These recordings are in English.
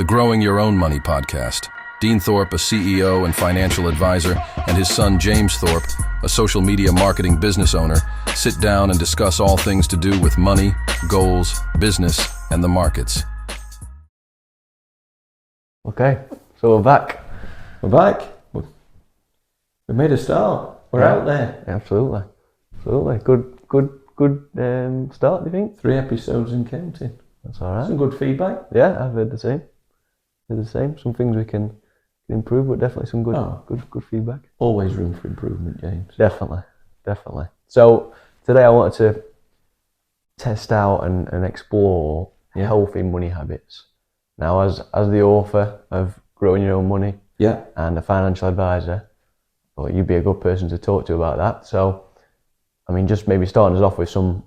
the Growing Your Own Money podcast. Dean Thorpe, a CEO and financial advisor, and his son James Thorpe, a social media marketing business owner, sit down and discuss all things to do with money, goals, business, and the markets. Okay, so we're back. We're back. We made a start. We're out there. Absolutely. Good start, do you think? 3 episodes and counting. That's all right. Some good feedback. Yeah, I've heard the same. Some things we can improve, but definitely some good feedback. Always room for improvement, James. Definitely. So today I wanted to test out and explore healthy money habits. Now, as the author of Growing Your Own Money and a financial advisor, well, you'd be a good person to talk to about that. So, I mean, just maybe starting us off with some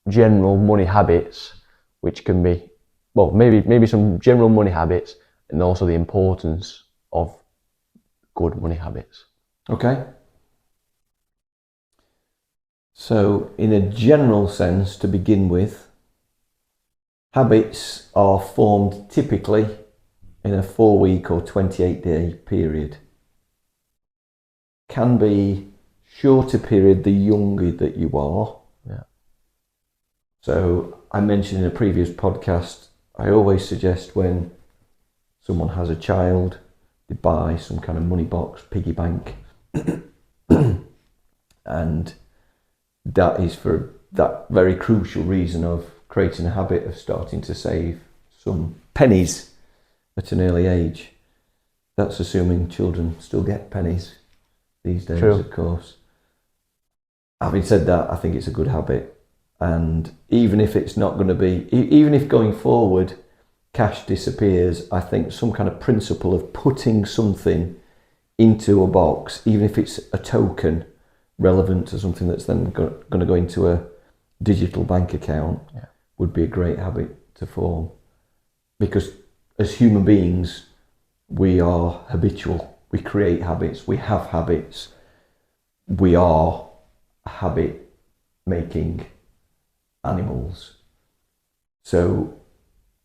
general money habits, which can be, well, maybe some general money habits, and also the importance of good money habits. Okay. So, in a general sense, to begin with, habits are formed typically in a 4-week or 28-day period. Can be shorter period the younger that you are. Yeah. So I mentioned in a previous podcast, I always suggest when someone has a child, they buy some kind of money box, piggy bank, and that is for that very crucial reason of creating a habit of starting to save some pennies at an early age. That's assuming children still get pennies these days, True. Of course. Having said that, I think it's a good habit, and even if it's not going to be, even if going forward cash disappears, I think some kind of principle of putting something into a box, even if it's a token relevant to something that's then going to go into a digital bank account, would be a great habit to form. Because as human beings, we are habitual. We create habits. We have habits. We are habit making animals. So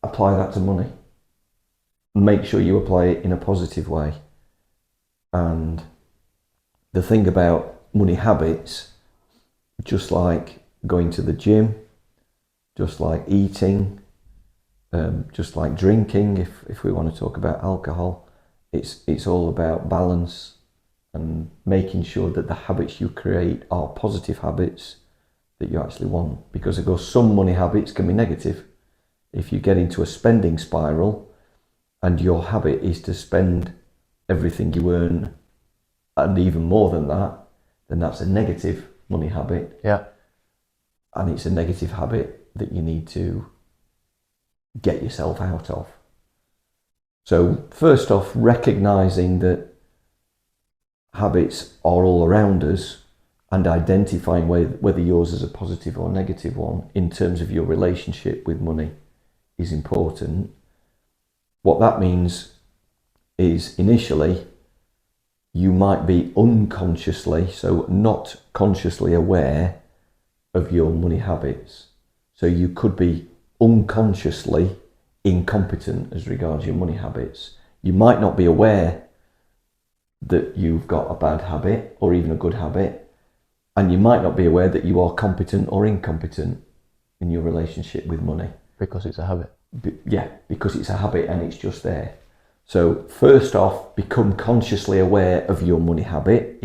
apply that to money. Make sure you apply it in a positive way. And the thing about money habits, just like going to the gym, just like eating, just like drinking, if we want to talk about alcohol, it's all about balance and making sure that the habits you create are positive habits that you actually want. Because of course some money habits can be negative. If you get into a spending spiral and your habit is to spend everything you earn and even more than that, then that's a negative money habit. Yeah. And it's a negative habit that you need to get yourself out of. So first off, recognizing that habits are all around us and identifying whether yours is a positive or negative one in terms of your relationship with money is important. What that means is initially you might be unconsciously, so not consciously aware of your money habits. So you could be unconsciously incompetent as regards your money habits. You might not be aware that you've got a bad habit or even a good habit, and you might not be aware that you are competent or incompetent in your relationship with money. Because it's a habit. Because it's a habit and it's just there. So first off, become consciously aware of your money habit.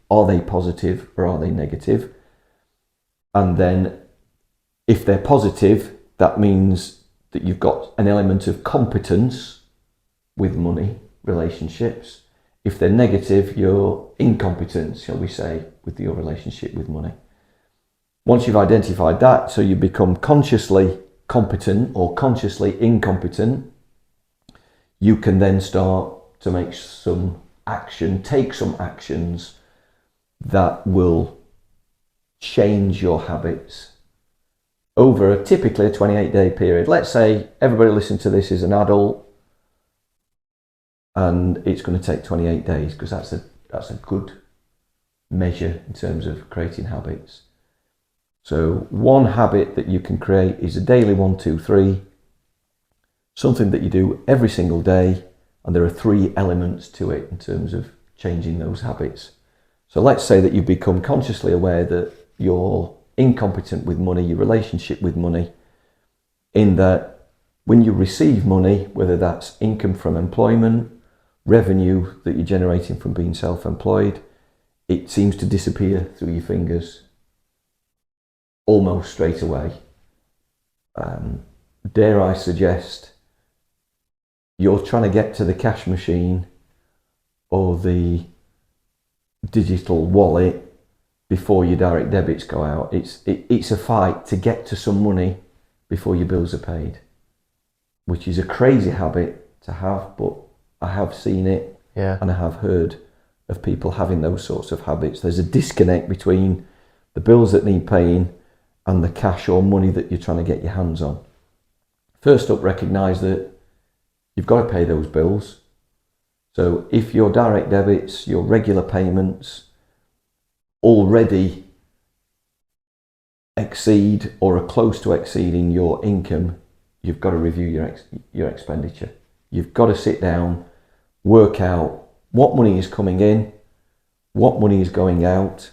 Are they positive or are they negative? And then if they're positive, that means that you've got an element of competence with money relationships. If they're negative, you're incompetent, shall we say, with your relationship with money. Once you've identified that, so you become consciously competent or consciously incompetent, you can then start to take some actions that will change your habits over typically a 28-day period. Let's say everybody listening to this is an adult and it's going to take 28 days because that's a good measure in terms of creating habits. So one habit that you can create is a daily 1, 2, 3. something that you do every single day, and there are 3 elements to it in terms of changing those habits. So let's say that you've become consciously aware that you're incompetent with money, your relationship with money, in that when you receive money, whether that's income from employment, revenue that you're generating from being self-employed, it seems to disappear through your fingers almost straight away. Dare I suggest you're trying to get to the cash machine or the digital wallet before your direct debits go out. It's a fight to get to some money before your bills are paid, which is a crazy habit to have, but I have seen it, and I have heard of people having those sorts of habits. There's a disconnect between the bills that need paying and the cash or money that you're trying to get your hands on. First up, recognise that you've got to pay those bills. So if your direct debits, your regular payments already exceed or are close to exceeding your income, you've got to review your expenditure. You've got to sit down, work out what money is coming in, what money is going out,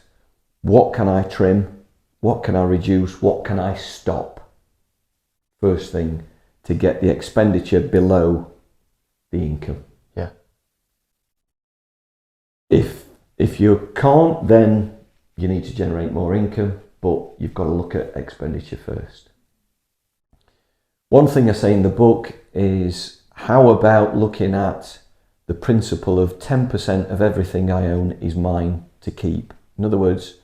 what can I trim, what can I reduce, what can I stop, first thing, to get the expenditure below the income. Yeah. If you can't, then you need to generate more income, but you've got to look at expenditure first. One thing I say in the book is, how about looking at the principle of 10% of everything I own is mine to keep? In other words,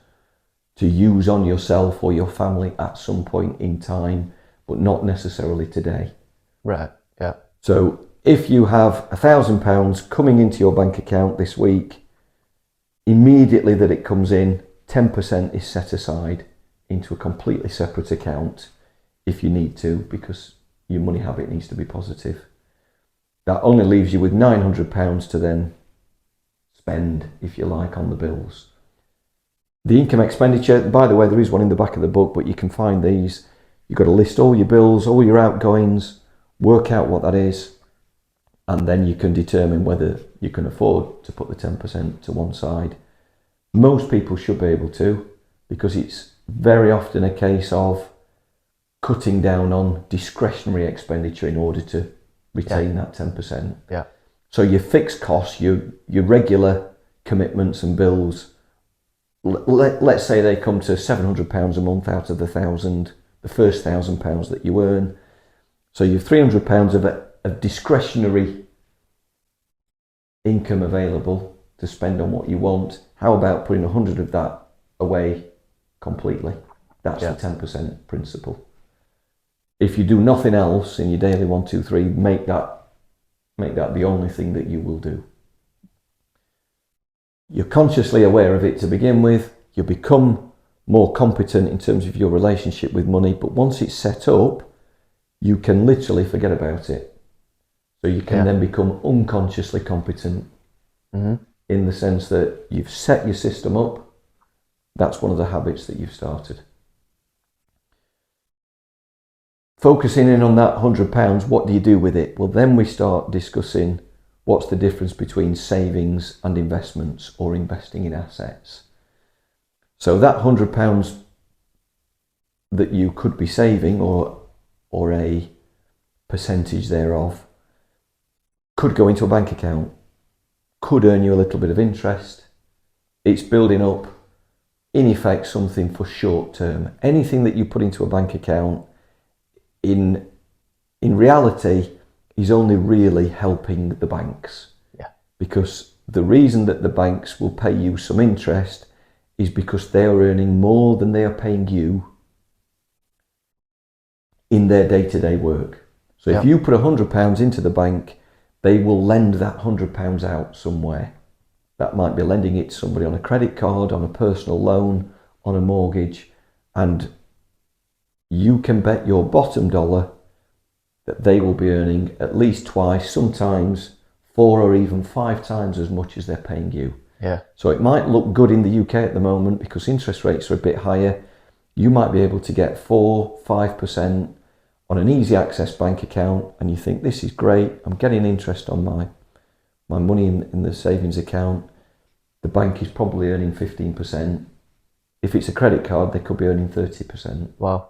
to use on yourself or your family at some point in time, but not necessarily today. Right, yeah. So if you have £1,000 coming into your bank account this week, immediately that it comes in, 10% is set aside into a completely separate account if you need to, because your money habit needs to be positive. That only leaves you with £900 to then spend, if you like, on the bills. The income expenditure, by the way, there is one in the back of the book, but you can find these. You've got to list all your bills, all your outgoings, work out what that is, and then you can determine whether you can afford to put the 10% to one side. Most people should be able to, because it's very often a case of cutting down on discretionary expenditure in order to retain that 10%. Yeah. So your fixed costs, your regular commitments and bills, let's say they come to £700 a month out of the first £1,000 that you earn. So you have £300 of discretionary income available to spend on what you want. How about putting 100 of that away completely? That's the 10% principle. If you do nothing else in your daily 1, 2, 3, make that the only thing that you will do. You're consciously aware of it to begin with. You become more competent in terms of your relationship with money, but once it's set up, you can literally forget about it. So you can then become unconsciously competent, in the sense that you've set your system up. That's one of the habits that you've started. Focusing in on that £100, what do you do with it? Well, then we start discussing what's the difference between savings and investments, or investing in assets. So that £100 that you could be saving, or a percentage thereof, could go into a bank account, could earn you a little bit of interest. It's building up, in effect, something for short term. Anything that you put into a bank account, in reality, is only really helping the banks. Yeah. Because the reason that the banks will pay you some interest is because they are earning more than they are paying you in their day-to-day work. So if you put £100 into the bank, they will lend that £100 out somewhere. That might be lending it to somebody on a credit card, on a personal loan, on a mortgage, and you can bet your bottom dollar that they will be earning at least twice, sometimes 4 or even 5 times as much as they're paying you. Yeah. So it might look good in the UK at the moment because interest rates are a bit higher. You might be able to get 4, 5% on an easy access bank account and you think this is great, I'm getting interest on my money in the savings account, the bank is probably earning 15%. If it's a credit card, they could be earning 30%. Wow.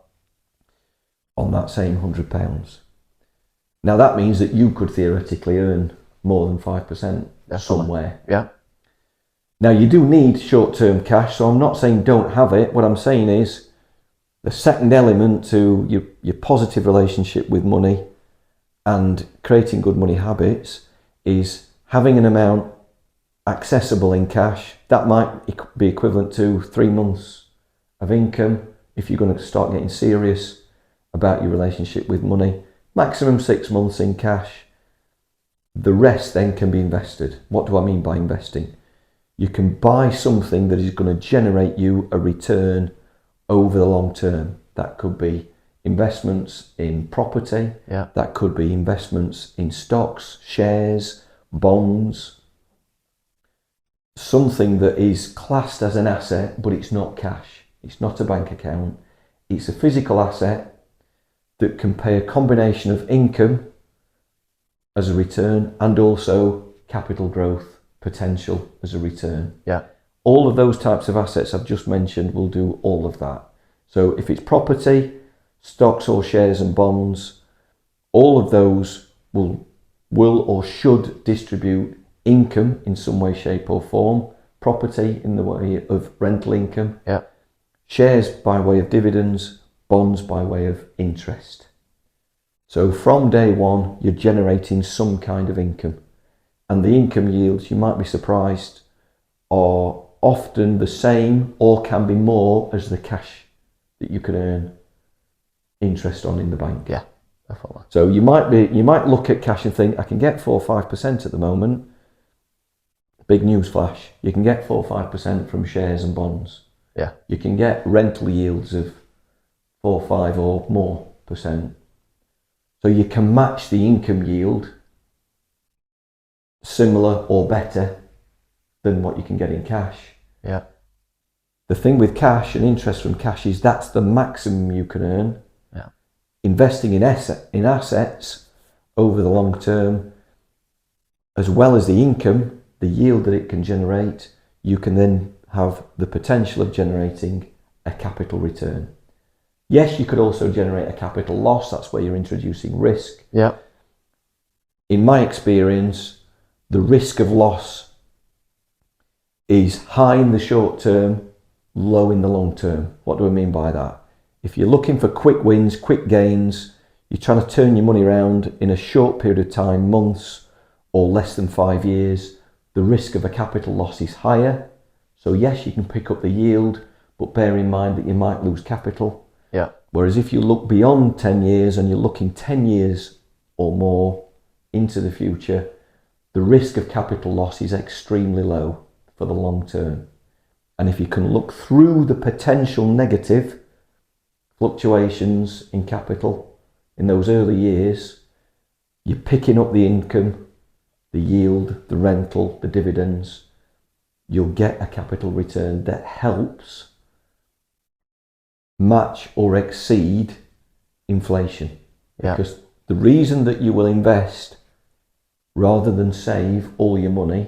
On that same £100. Now that means that you could theoretically earn more than 5% somewhere. Yeah. Now you do need short-term cash, so I'm not saying don't have it. What I'm saying is the second element to your positive relationship with money and creating good money habits is having an amount accessible in cash. That might be equivalent to 3 months of income if you're going to start getting serious about your relationship with money. Maximum 6 months in cash. The rest then can be invested. What do I mean by investing? You can buy something that is going to generate you a return over the long term. That could be investments in property. Yeah. That could be investments in stocks, shares, bonds. Something that is classed as an asset, but it's not cash. It's not a bank account. It's a physical asset that can pay a combination of income as a return and also capital growth potential as a return. Yeah. All of those types of assets I've just mentioned will do all of that. So if it's property, stocks or shares and bonds, all of those will or should distribute income in some way, shape or form. Property in the way of rental income. Yeah. Shares by way of dividends, bonds by way of interest. So from day one, you're generating some kind of income. And the income yields, you might be surprised, are often the same or can be more as the cash that you can earn interest on in the bank. Yeah, definitely. So you might look at cash and think, I can get 4 or 5% at the moment. Big news flash, you can get 4 or 5% from shares and bonds. Yeah. You can get rental yields of 4, 5 or more percent. So you can match the income yield similar or better than what you can get in cash. Yeah. The thing with cash and interest from cash is that's the maximum you can earn. Yeah. Investing in assets over the long term, as well as the income, the yield that it can generate, you can then have the potential of generating a capital return. Yes, you could also generate a capital loss. That's where you're introducing risk. Yeah. In my experience, the risk of loss is high in the short term, low in the long term. What do I mean by that? If you're looking for quick wins, quick gains, you're trying to turn your money around in a short period of time, months or less than 5 years, the risk of a capital loss is higher. So yes, you can pick up the yield, but bear in mind that you might lose capital. Yeah. Whereas if you look beyond 10 years and you're looking 10 years or more into the future, the risk of capital loss is extremely low for the long term. And if you can look through the potential negative fluctuations in capital in those early years, you're picking up the income, the yield, the rental, the dividends, you'll get a capital return that helps match or exceed inflation. Yeah. Because the reason that you will invest rather than save all your money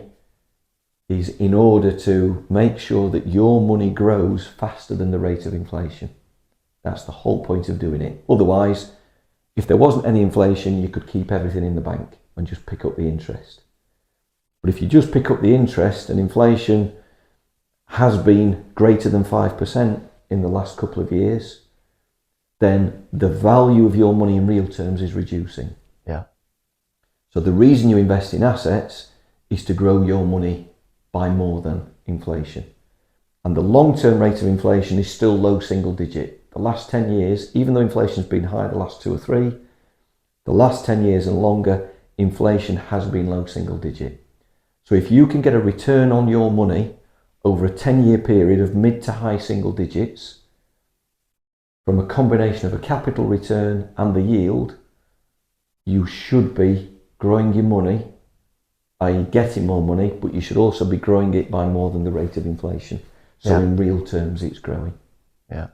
is in order to make sure that your money grows faster than the rate of inflation. That's the whole point of doing it. Otherwise, if there wasn't any inflation, you could keep everything in the bank and just pick up the interest. But if you just pick up the interest and inflation has been greater than 5% in the last couple of years, then the value of your money in real terms is reducing. Yeah. So the reason you invest in assets is to grow your money by more than inflation. And the long-term rate of inflation is still low single digit. The last 10 years, even though inflation's been high the last 2 or 3, the last 10 years and longer, inflation has been low single digit. So if you can get a return on your money over a 10-year period of mid to high single digits from a combination of a capital return and the yield, you should be growing your money, i.e. getting more money, but you should also be growing it by more than the rate of inflation. So in real terms, it's growing. Yeah.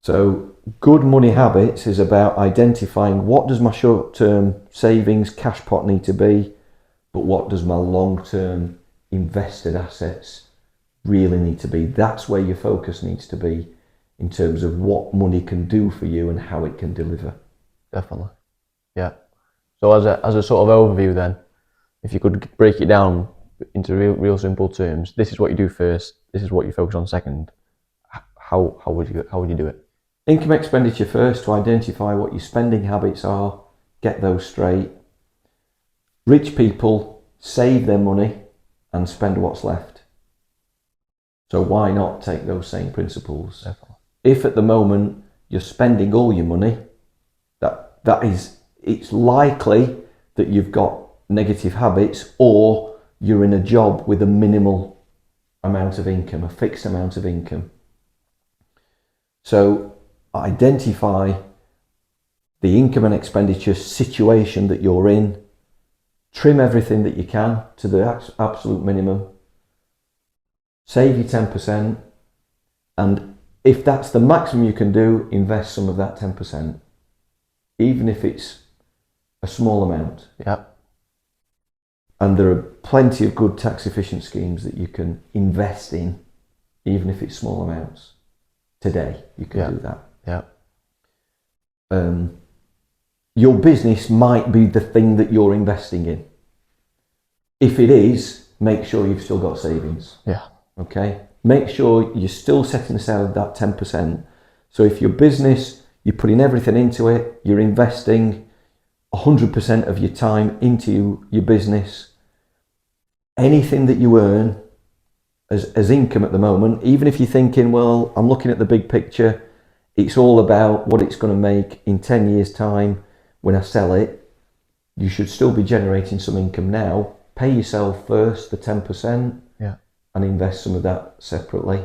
So good money habits is about identifying what does my short-term savings cash pot need to be, but what does my long-term invested assets really need to be. That's where your focus needs to be in terms of what money can do for you and how it can deliver. Definitely. Yeah. So as a sort of overview then, if you could break it down into real simple terms, this is what you do first, this is what you focus on second. How would you do it? Income expenditure first, to identify what your spending habits are, get those straight. Rich people save their money and spend what's left. So why not take those same principles? Definitely. If at the moment you're spending all your money, it's likely that you've got negative habits, or you're in a job with a minimal amount of income, a fixed amount of income. So identify the income and expenditure situation that you're in, trim everything that you can to the absolute minimum, save your 10%, and if that's the maximum you can do, invest some of that 10%, even if it's a small amount. Yeah. And there are plenty of good tax efficient schemes that you can invest in, even if it's small amounts. Today, you can do that. Yeah. Your business might be the thing that you're investing in. If it is, make sure you've still got savings. Yeah. Okay? Make sure you're still setting aside that 10%. So if your business, you're putting everything into it, you're investing 100% of your time into your business, anything that you earn as income at the moment, even if you're thinking, well, I'm looking at the big picture, it's all about what it's going to make in 10 years' time when I sell it, you should still be generating some income now. Pay yourself first the 10%, and invest some of that separately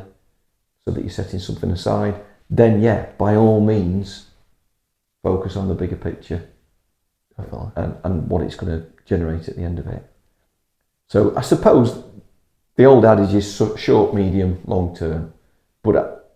so that you're setting something aside. Then, by all means, focus on the bigger picture and what it's going to generate at the end of it. So I suppose the old adage is short, medium, long term, but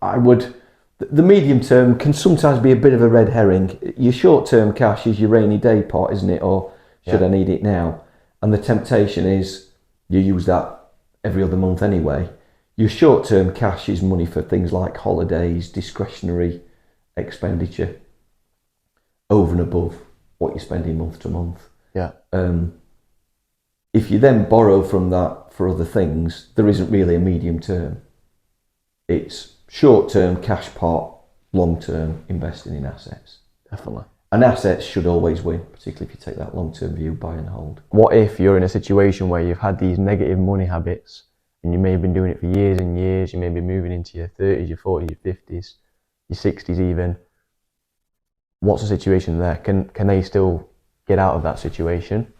the medium term can sometimes be a bit of a red herring. Your short term cash is your rainy day pot, isn't it? Or should I need it now? And the temptation is you use that every other month anyway. Your short term cash is money for things like holidays, discretionary expenditure over and above what you're spending month to month. Yeah. If you then borrow from that for other things, there isn't really a medium term. It's short term cash pot, long term investing in assets. Definitely. And assets should always win, particularly if you take that long term view, buy and hold. What if you're in a situation where you've had these negative money habits and you may have been doing it for years and years, you may be moving into your 30s, your 40s, your 50s, your 60s even. What's the situation there? Can they still get out of that situation?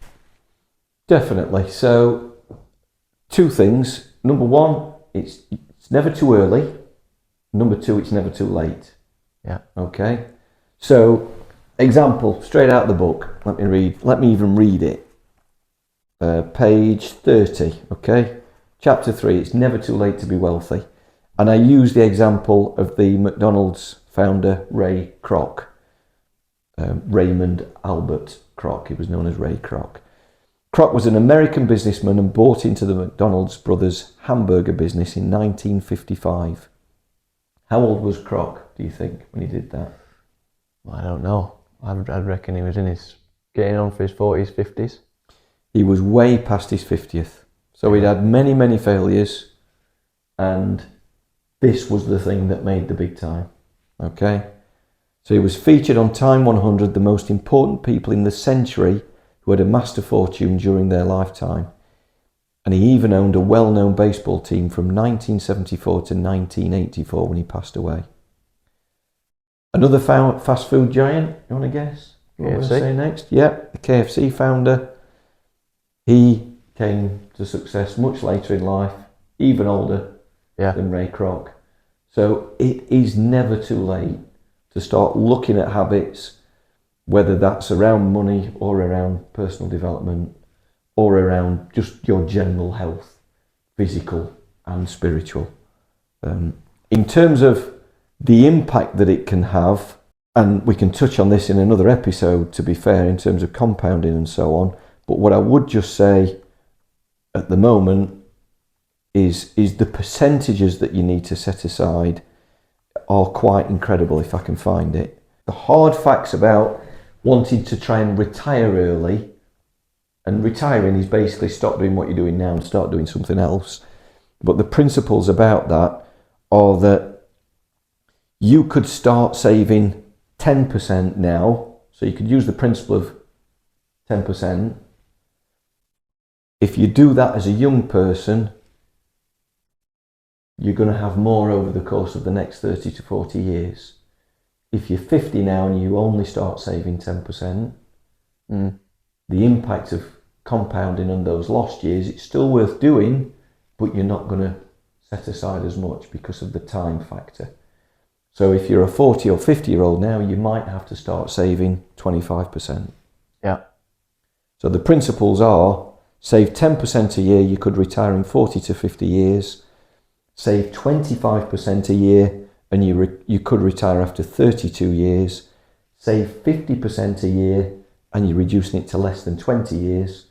Definitely. So, two things. Number one, it's never too early. Number two, it's never too late. Yeah. Okay. So, example, straight out of the book. Let me even read it. Page 30. Okay. Chapter 3. It's never too late to be wealthy. And I use the example of the McDonald's founder, Ray Kroc. Raymond Albert Kroc. He was known as Ray Kroc. Kroc was an American businessman and bought into the McDonald's brothers' hamburger business in 1955. How old was Kroc, do you think, when he did that? I don't know. I'd reckon he was getting on for his 40s, 50s. He was way past his 50th. So he'd had many, many failures, and this was the thing that made the big time. Okay? So he was featured on Time 100, the most important people in the century who had amassed a fortune during their lifetime. And he even owned a well-known baseball team from 1974 to 1984 when he passed away. Another fast food giant, you want to guess? What we're going to say next? Yep, the KFC founder. He came to success much later in life, even older than Ray Kroc. So it is never too late to start looking at habits, whether that's around money or around personal development or around just your general health, physical and spiritual. In terms of the impact that it can have, and we can touch on this in another episode, to be fair, in terms of compounding and so on. But what I would just say at the moment is the percentages that you need to set aside are quite incredible if I can find it. The hard facts about wanting to try and retire early, and retiring is basically stop doing what you're doing now and start doing something else. But the principles about that are that you could start saving 10% now, so you could use the principle of 10%. If you do that as a young person, you're going to have more over the course of the next 30 to 40 years. If you're 50 now and you only start saving 10%, the impact of compounding on those lost years, it's still worth doing, but you're not going to set aside as much because of the time factor. So if you're a 40 or 50-year-old now, you might have to start saving 25%. Yeah. So the principles are, save 10% a year, you could retire in 40 to 50 years. Save 25% a year, and you could retire after 32 years. Save 50% a year, and you're reducing it to less than 20 years.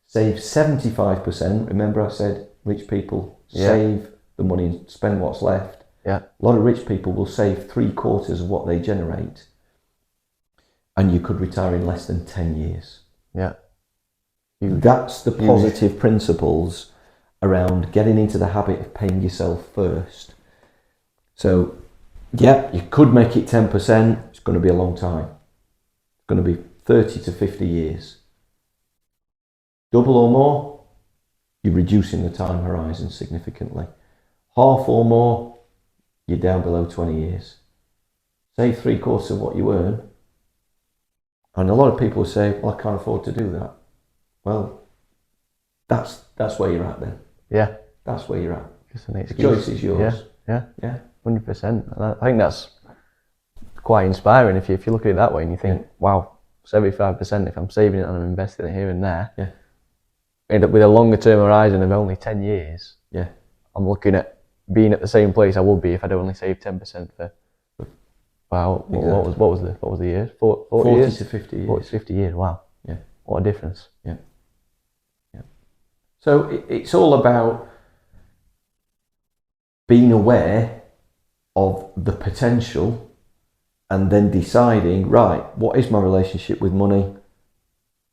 Save 75%. Remember I said rich people save the money and spend what's left. Yeah. A lot of rich people will save 3/4 of what they generate, and you could retire in less than 10 years. Yeah. That's the positive principles around getting into the habit of paying yourself first. So, yeah, you could make it 10%. It's going to be a long time. It's going to be 30 to 50 years. Double or more, you're reducing the time horizon significantly. Half or more, you're down below 20 years. Save 3/4 of what you earn. And a lot of people say, well, I can't afford to do that. Well, that's where you're at then. Yeah. That's where you're at. Just an The excuse. choice is yours. Yeah. Yeah. 100%. And I think that's quite inspiring if you look at it that way and you think, wow, 75% if I'm saving it and I'm investing it here and there. Yeah. And with a longer term horizon of only 10 years, Yeah. I'm looking at being at the same place I would be if I'd only saved 10% for, wow, Exactly. what was the years? 40 40 years? to 50 years. 40 to 50 years, wow. Yeah. What a difference. Yeah. Yeah. So it's all about being aware of the potential and then deciding, right, what is my relationship with money?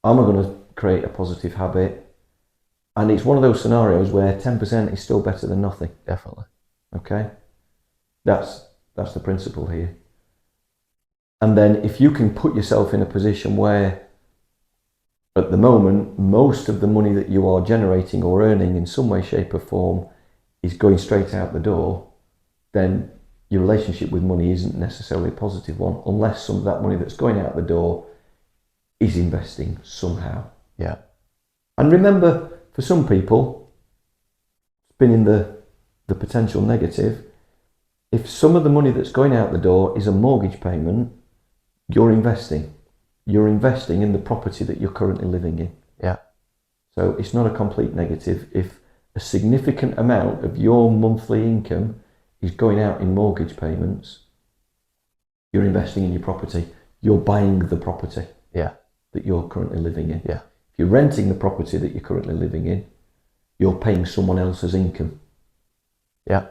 Am I going to create a positive habit? And it's one of those scenarios where 10% is still better than nothing. Definitely. Okay? That's the principle here. And then if you can put yourself in a position where at the moment, most of the money that you are generating or earning in some way, shape or form is going straight out the door, then your relationship with money isn't necessarily a positive one, unless some of that money that's going out the door is investing somehow. Yeah. And remember, for some people, spinning the potential negative, if some of the money that's going out the door is a mortgage payment, you're investing. You're investing in the property that you're currently living in. Yeah. So it's not a complete negative. If a significant amount of your monthly income is going out in mortgage payments, you're investing in your property. You're buying the property that you're currently living in. Yeah. If you're renting the property that you're currently living in, you're paying someone else's income. Yeah.